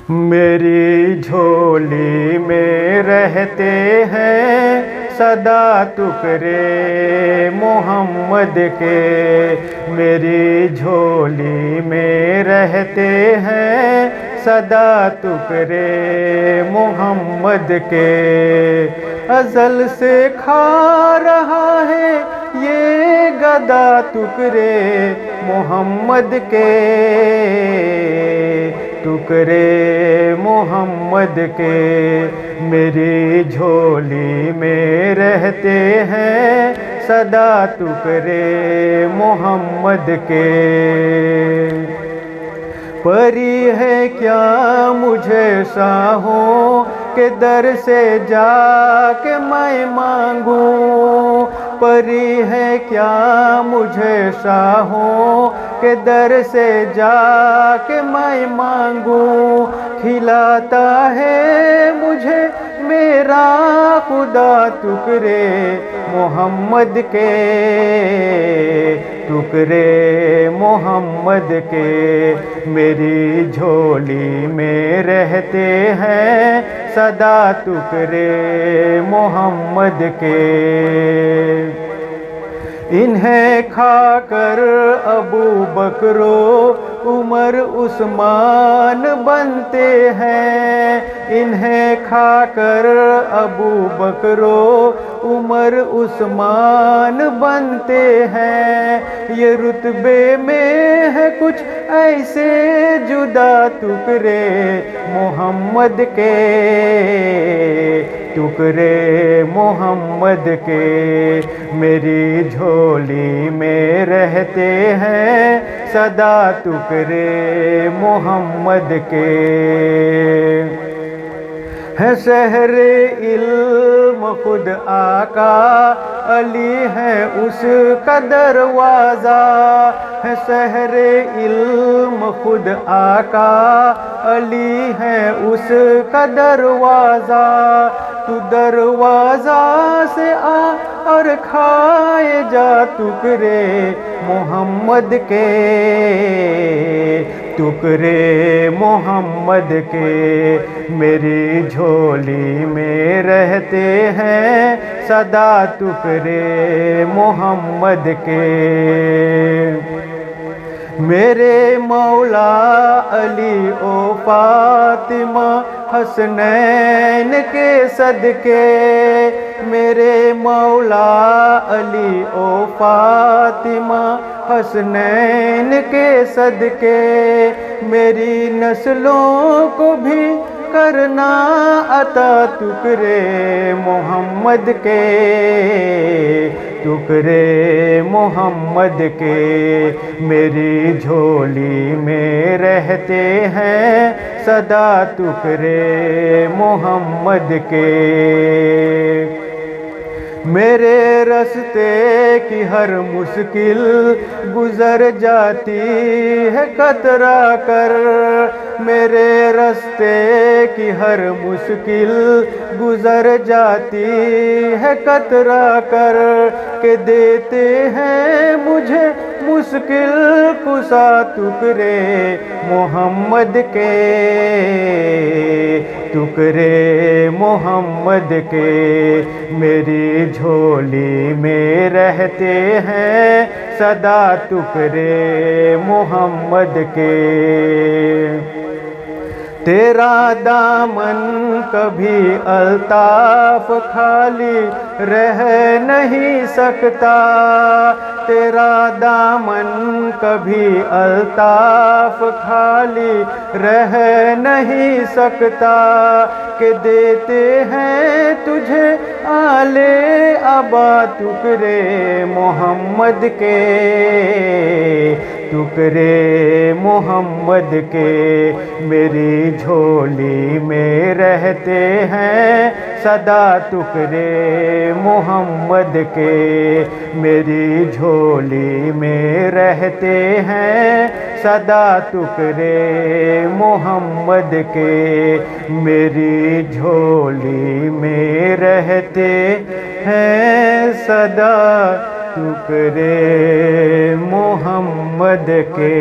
میری جھولی میں رہتے ہیں صدا ٹکڑے محمد کے، میری جھولی میں رہتے ہیں صدا ٹکڑے محمد کے۔ ازل سے کھا رہا ہے یہ گدا ٹکڑے محمد کے، ٹکڑے محمد کے، میری جھولی میں رہتے ہیں صدا ٹکڑے محمد کے۔ پری ہے کیا مجھے شاہوں کے در سے جا کے میں مانگوں، پری ہے کیا مجھے شاہوں کے در سے جا کے میں مانگوں، کھلاتا ہے مجھے میرا خدا ٹکڑے محمد کے، ٹکڑے محمد کے، میری جھولی میں رہتے ہیں صدا ٹکڑے محمد کے۔ انہیں کھا کر ابو بکر و عمر عثمان بنتے ہیں، انہیں کھا کر ابو بکر و عمر عثمان بنتے ہیں، یہ رتبے میں ہے کچھ ایسے جدا ٹکڑے محمد کے، ٹکڑے محمد کے، میری جھولی میں رہتے ہیں صدا ٹکڑے محمد کے۔ ہے شہر علم خود آقا علی ہے اس کا دروازہ، ہے شہر علم خود آقا علی ہے اس کا دروازہ، تو دروازہ سے آ اور کھائے جا ٹکڑے محمد کے، ٹکڑے محمد کے، میری جھولی میں رہتے ہیں صدا ٹکڑے محمد کے۔ میرے مولا علی و فاطمہ حسنین کے صدقے، میرے مولا علی و فاطمہ حسنین کے صدقے، میری نسلوں کو بھی کرنا عطا ٹکڑے محمد کے، ٹکڑے محمد کے، میری جھولی میں رہتے ہیں صدا ٹکڑے محمد کے۔ میرے رستے کی ہر مشکل گزر جاتی ہے کترا کر، میرے رستے کی ہر مشکل گزر جاتی ہے کترا کر، کہ دیتے ہیں مجھے مشکل کشا ٹکڑے محمد کے، ٹکڑے محمد کے، میری جھولی میں رہتے ہیں صدا ٹکڑے محمد کے۔ تیرا دامن کبھی الطاف خالی رہ نہیں سکتا، تیرا دامن کبھی الطاف خالی رہ نہیں سکتا، کہ دیتے ہیں تجھے آل ابا ٹکڑے محمد کے، ٹکڑے محمد کے، میری جھولی میں رہتے ہیں صدا ٹکڑے محمد کے، میری جھولی میں رہتے ہیں صدا ٹکڑے محمد کے، میری جھولی میں رہتے ہیں صدا ٹکڑے محمد کے۔